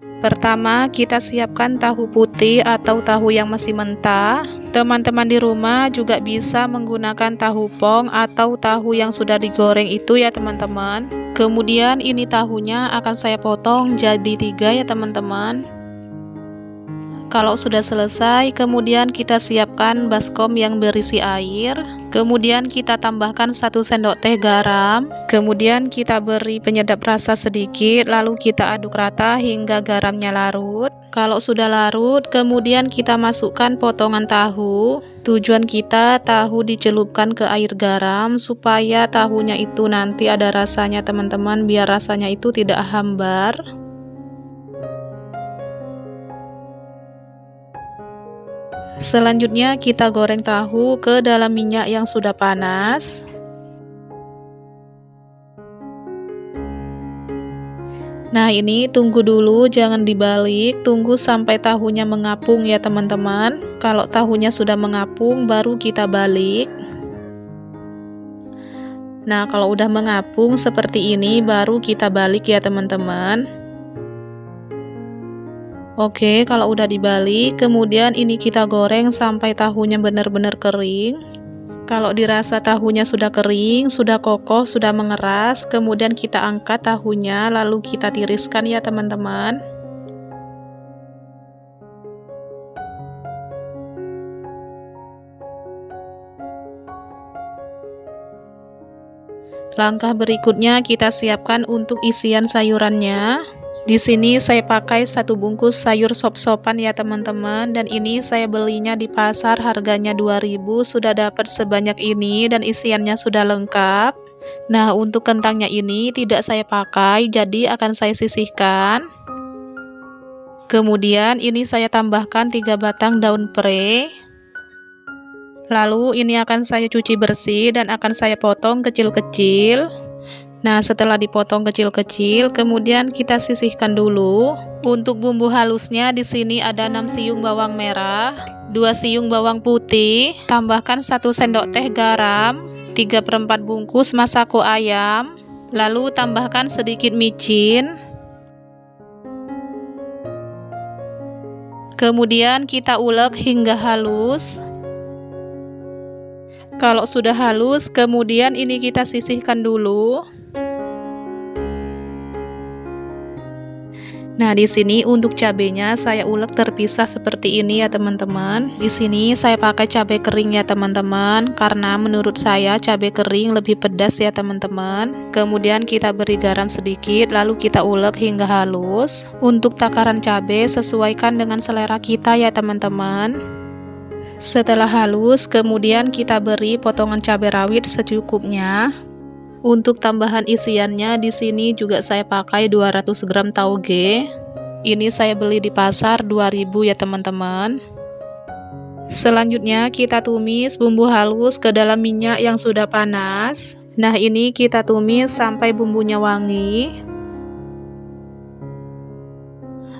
Pertama, kita siapkan tahu putih atau tahu yang masih mentah. Teman-teman di rumah juga bisa menggunakan tahu pong atau tahu yang sudah digoreng itu ya teman-teman. Kemudian ini tahunya akan saya potong jadi 3 ya teman-teman. Kalau sudah selesai, kemudian kita siapkan baskom yang berisi air. Kemudian kita tambahkan 1 sendok teh garam. Kemudian kita beri penyedap rasa sedikit, lalu kita aduk rata hingga garamnya larut. Kalau sudah larut, kemudian kita masukkan potongan tahu. Tujuan kita tahu dicelupkan ke air garam supaya tahunya itu nanti ada rasanya teman-teman, biar rasanya itu tidak hambar. Selanjutnya kita goreng tahu ke dalam minyak yang sudah panas. Nah ini tunggu dulu, jangan dibalik, tunggu sampai tahunya mengapung ya teman-teman. Kalau tahunya sudah mengapung baru kita balik. Nah kalau udah mengapung seperti ini baru kita balik ya teman-teman. Oke, kalau udah dibalik, kemudian ini kita goreng sampai tahunya benar-benar kering. Kalau dirasa tahunya sudah kering, sudah kokoh, sudah mengeras, kemudian kita angkat tahunya, lalu kita tiriskan ya teman-teman. Langkah berikutnya kita siapkan untuk isian sayurannya. Di sini saya pakai 1 bungkus sayur sop-sopan ya teman-teman, dan ini saya belinya di pasar, harganya 2.000, sudah dapat sebanyak ini dan isiannya sudah lengkap. Nah untuk kentangnya ini tidak saya pakai, jadi akan saya sisihkan. Kemudian ini saya tambahkan 3 batang daun pre. Lalu ini akan saya cuci bersih dan akan saya potong kecil-kecil. Nah setelah dipotong kecil-kecil, kemudian kita sisihkan dulu. Untuk bumbu halusnya di sini ada 6 siung bawang merah, 2 siung bawang putih, tambahkan 1 sendok teh garam, 3/4 bungkus masako ayam, lalu tambahkan sedikit micin. Kemudian kita ulek hingga halus. Kalau sudah halus, kemudian ini kita sisihkan dulu. Nah, di sini untuk cabenya saya ulek terpisah seperti ini ya teman-teman. Di sini saya pakai cabai kering ya teman-teman, karena menurut saya cabai kering lebih pedas ya teman-teman. Kemudian kita beri garam sedikit, lalu kita ulek hingga halus. Untuk takaran cabai sesuaikan dengan selera kita ya teman-teman. Setelah halus, kemudian kita beri potongan cabai rawit secukupnya. Untuk tambahan isiannya di sini juga saya pakai 200 gram tauge. Ini saya beli di pasar 2.000 ya teman-teman. Selanjutnya kita tumis bumbu halus ke dalam minyak yang sudah panas. Nah ini kita tumis sampai bumbunya wangi.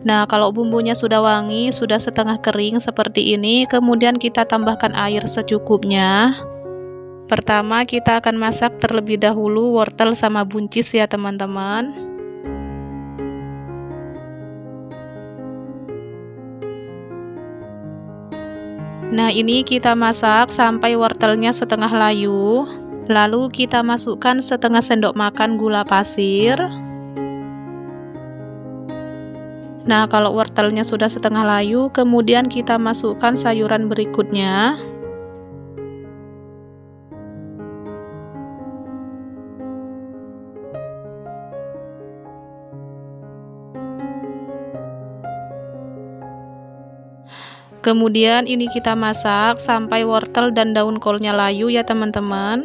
Nah kalau bumbunya sudah wangi, sudah setengah kering seperti ini, kemudian kita tambahkan air secukupnya. Pertama kita akan masak terlebih dahulu wortel sama buncis ya teman-teman. Nah ini kita masak sampai wortelnya setengah layu. Lalu kita masukkan setengah sendok makan gula pasir. Nah kalau wortelnya sudah setengah layu, kemudian kita masukkan sayuran berikutnya. Kemudian ini kita masak sampai wortel dan daun kolnya layu ya teman-teman.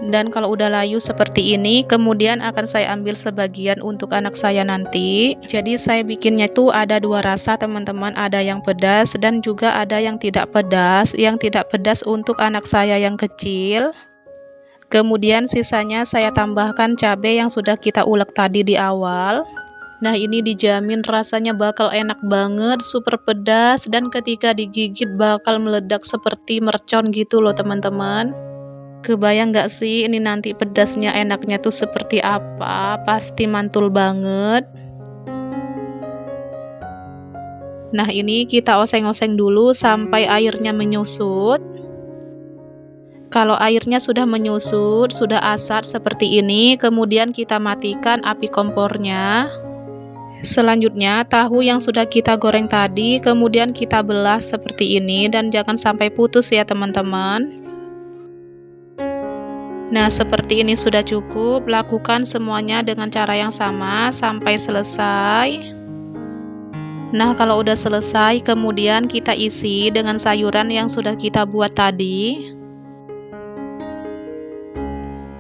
Dan kalau udah layu seperti ini, kemudian akan saya ambil sebagian untuk anak saya nanti. Jadi saya bikinnya itu ada 2 rasa teman-teman, ada yang pedas dan juga ada yang tidak pedas. Yang tidak pedas untuk anak saya yang kecil. Kemudian sisanya saya tambahkan cabai yang sudah kita ulek tadi di awal. Nah ini dijamin rasanya bakal enak banget, super pedas, dan ketika digigit bakal meledak seperti mercon gitu loh teman-teman. Kebayang nggak sih ini nanti pedasnya enaknya tuh seperti apa? Pasti mantul banget. Nah, ini kita oseng-oseng dulu sampai airnya menyusut. Kalau airnya sudah menyusut, sudah asat seperti ini, kemudian kita matikan api kompornya. Selanjutnya, tahu yang sudah kita goreng tadi, kemudian kita belah seperti ini dan jangan sampai putus ya teman-teman. Nah, seperti ini sudah cukup. Lakukan semuanya dengan cara yang sama sampai selesai. Nah, kalau udah selesai, kemudian kita isi dengan sayuran yang sudah kita buat tadi.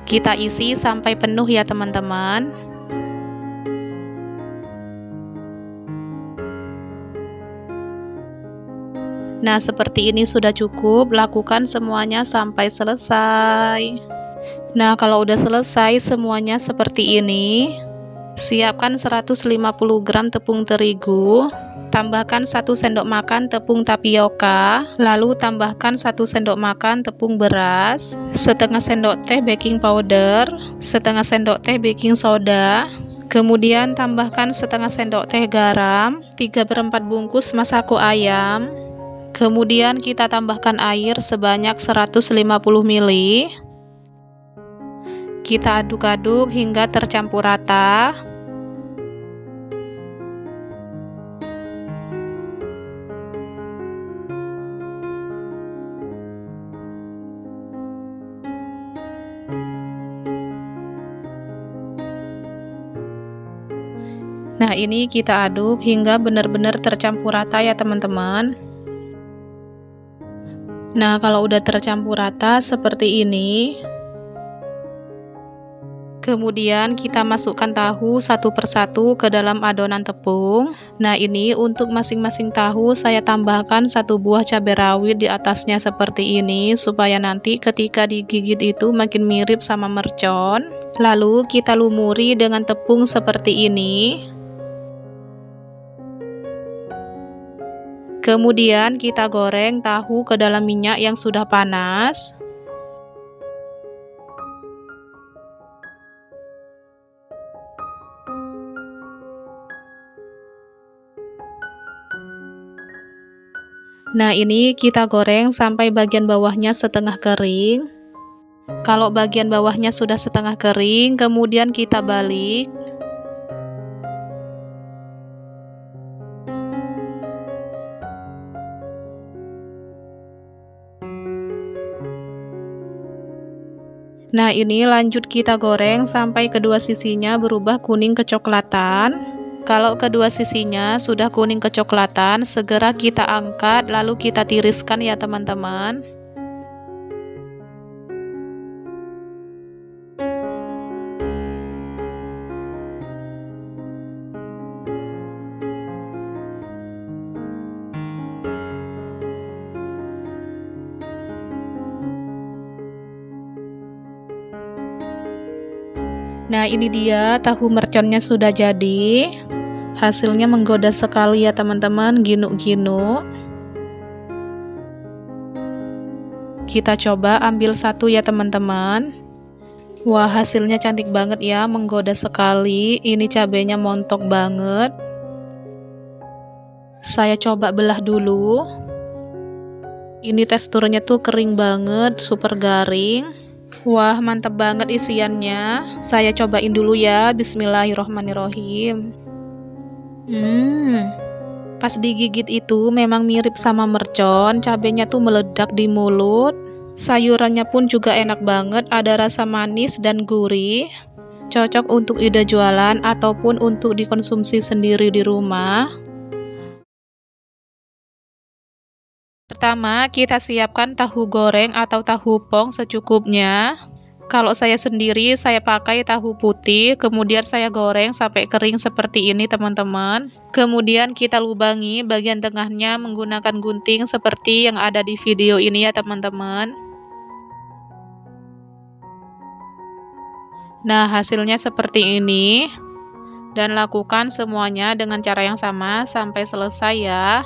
Kita isi sampai penuh ya teman-teman. Nah, seperti ini sudah cukup. Lakukan semuanya sampai selesai. Nah, kalau udah selesai semuanya seperti ini, siapkan 150 gram tepung terigu, tambahkan 1 sendok makan tepung tapioka, lalu tambahkan 1 sendok makan tepung beras, setengah sendok teh baking powder, setengah sendok teh baking soda, kemudian tambahkan setengah sendok teh garam, 3/4 bungkus masako ayam, kemudian kita tambahkan air sebanyak 150 ml. Kita aduk-aduk hingga tercampur rata. Nah, ini kita aduk hingga benar-benar tercampur rata ya teman-teman. Nah, kalau udah tercampur rata seperti ini, kemudian kita masukkan tahu satu persatu ke dalam adonan tepung. Nah, ini untuk masing-masing tahu saya tambahkan 1 buah cabai rawit di atasnya seperti ini, supaya nanti ketika digigit itu makin mirip sama mercon. Lalu kita lumuri dengan tepung seperti ini. Kemudian kita goreng tahu ke dalam minyak yang sudah panas. Nah, ini kita goreng sampai bagian bawahnya setengah kering. Kalau bagian bawahnya sudah setengah kering, kemudian kita balik. Nah, ini lanjut kita goreng sampai kedua sisinya berubah kuning kecoklatan. Kalau kedua sisinya sudah kuning kecoklatan, segera kita angkat lalu kita tiriskan ya teman-teman. Nah, ini dia tahu merconnya sudah jadi. Hasilnya menggoda sekali ya teman-teman, ginu-ginu. Kita coba ambil satu ya teman-teman. Wah, hasilnya cantik banget ya, menggoda sekali. Ini cabenya montok banget. Saya coba belah dulu. Ini teksturnya tuh kering banget, super garing. Wah, mantap banget isiannya. Saya cobain dulu ya. Bismillahirrohmanirrohim. Pas digigit itu memang mirip sama mercon. Cabenya tuh meledak di mulut. Sayurannya pun juga enak banget. Ada rasa manis dan gurih. Cocok untuk ide jualan ataupun untuk dikonsumsi sendiri di rumah. Pertama, kita siapkan tahu goreng atau tahu pong secukupnya. Kalau saya sendiri, saya pakai tahu putih, kemudian saya goreng sampai kering seperti ini teman-teman. Kemudian kita lubangi bagian tengahnya menggunakan gunting seperti yang ada di video ini ya teman-teman. Nah, hasilnya seperti ini. Dan lakukan semuanya dengan cara yang sama sampai selesai ya.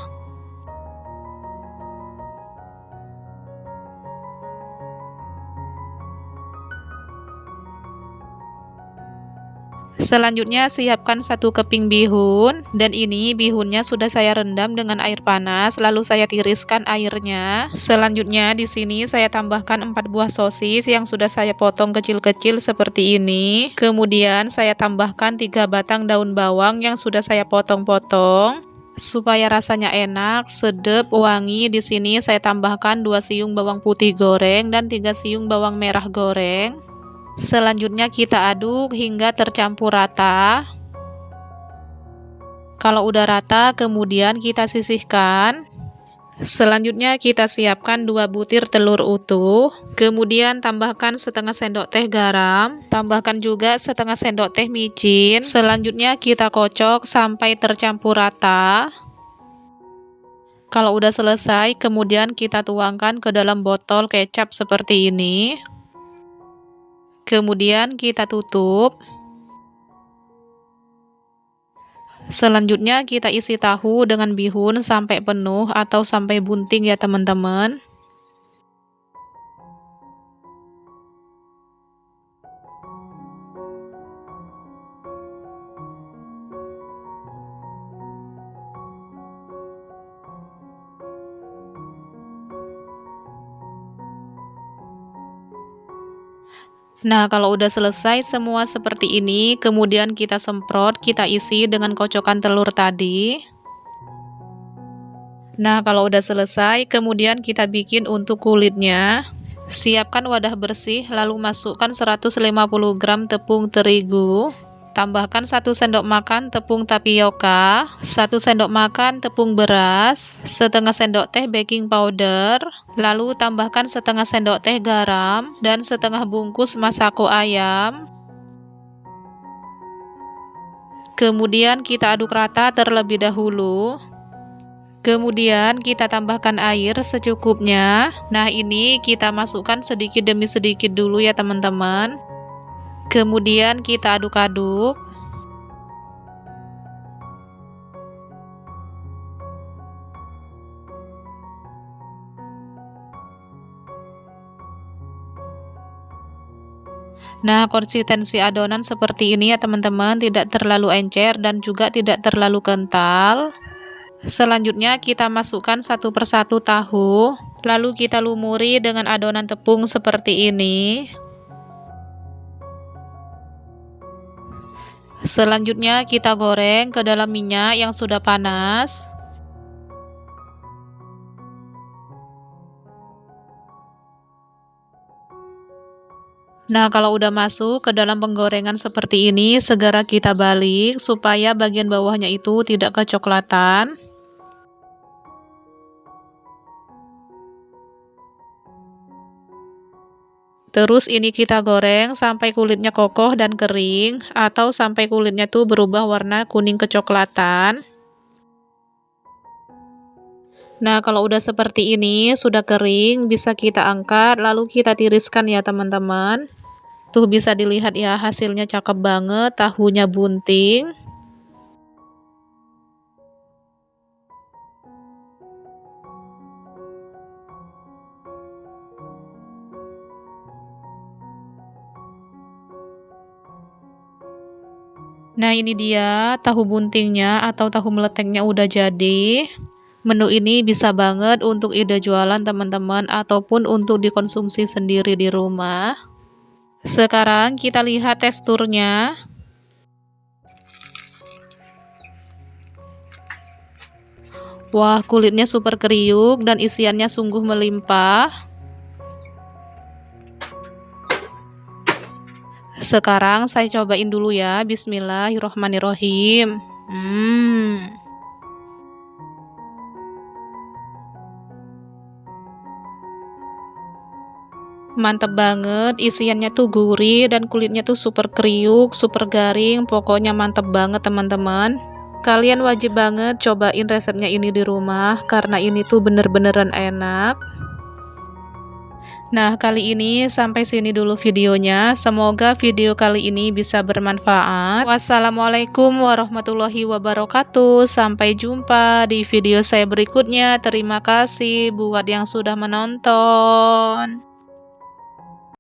Selanjutnya siapkan 1 keping bihun, dan ini bihunnya sudah saya rendam dengan air panas lalu saya tiriskan airnya. Selanjutnya di sini saya tambahkan 4 buah sosis yang sudah saya potong kecil-kecil seperti ini. Kemudian saya tambahkan 3 batang daun bawang yang sudah saya potong-potong. Supaya rasanya enak, sedap, wangi, di sini saya tambahkan 2 siung bawang putih goreng dan 3 siung bawang merah goreng. Selanjutnya kita aduk hingga tercampur rata. Kalau udah rata, kemudian kita sisihkan. Selanjutnya kita siapkan 2 butir telur utuh. Kemudian tambahkan setengah sendok teh garam. Tambahkan juga setengah sendok teh micin. Selanjutnya kita kocok sampai tercampur rata. Kalau udah selesai, kemudian kita tuangkan ke dalam botol kecap seperti ini. Kemudian kita tutup. Selanjutnya kita isi tahu dengan bihun sampai penuh atau sampai bunting ya teman-teman. Nah, kalau udah selesai semua seperti ini, kemudian kita semprot, kita isi dengan kocokan telur tadi. Nah, kalau udah selesai, kemudian kita bikin untuk kulitnya. Siapkan wadah bersih, lalu masukkan 150 gram tepung terigu. Tambahkan 1 sendok makan tepung tapioka, 1 sendok makan tepung beras, setengah sendok teh baking powder, lalu tambahkan setengah sendok teh garam, dan setengah bungkus masako ayam. Kemudian kita aduk rata terlebih dahulu. Kemudian kita tambahkan air secukupnya. Nah, ini kita masukkan sedikit demi sedikit dulu ya teman-teman. Kemudian kita aduk-aduk. Nah, konsistensi adonan seperti ini ya teman-teman, tidak terlalu encer dan juga tidak terlalu kental. Selanjutnya kita masukkan satu persatu tahu, lalu kita lumuri dengan adonan tepung seperti ini. Selanjutnya kita goreng ke dalam minyak yang sudah panas. Nah, kalau udah masuk ke dalam penggorengan seperti ini, segera kita balik supaya bagian bawahnya itu tidak kecoklatan. Terus ini kita goreng sampai kulitnya kokoh dan kering, atau sampai kulitnya tuh berubah warna kuning kecoklatan. Nah, kalau udah seperti ini, sudah kering, bisa kita angkat, lalu kita tiriskan ya teman-teman. Tuh bisa dilihat ya, hasilnya cakep banget, tahunya bunting. Nah, ini dia tahu buntingnya atau tahu meleteknya udah jadi. Menu ini bisa banget untuk ide jualan teman-teman ataupun untuk dikonsumsi sendiri di rumah. Sekarang kita lihat teksturnya. Wah, kulitnya super kriuk dan isiannya sungguh melimpah. Sekarang saya cobain dulu ya. Bismillahirrohmanirrohim. Mantep banget, isiannya tuh gurih dan kulitnya tuh super kriuk, super garing, pokoknya mantep banget teman-teman. Kalian wajib banget cobain resepnya ini di rumah, karena ini tuh bener-beneran enak. Nah, kali ini sampai sini dulu videonya. Semoga video kali ini bisa bermanfaat. Wassalamualaikum warahmatullahi wabarakatuh. Sampai jumpa di video saya berikutnya. Terima kasih buat yang sudah menonton.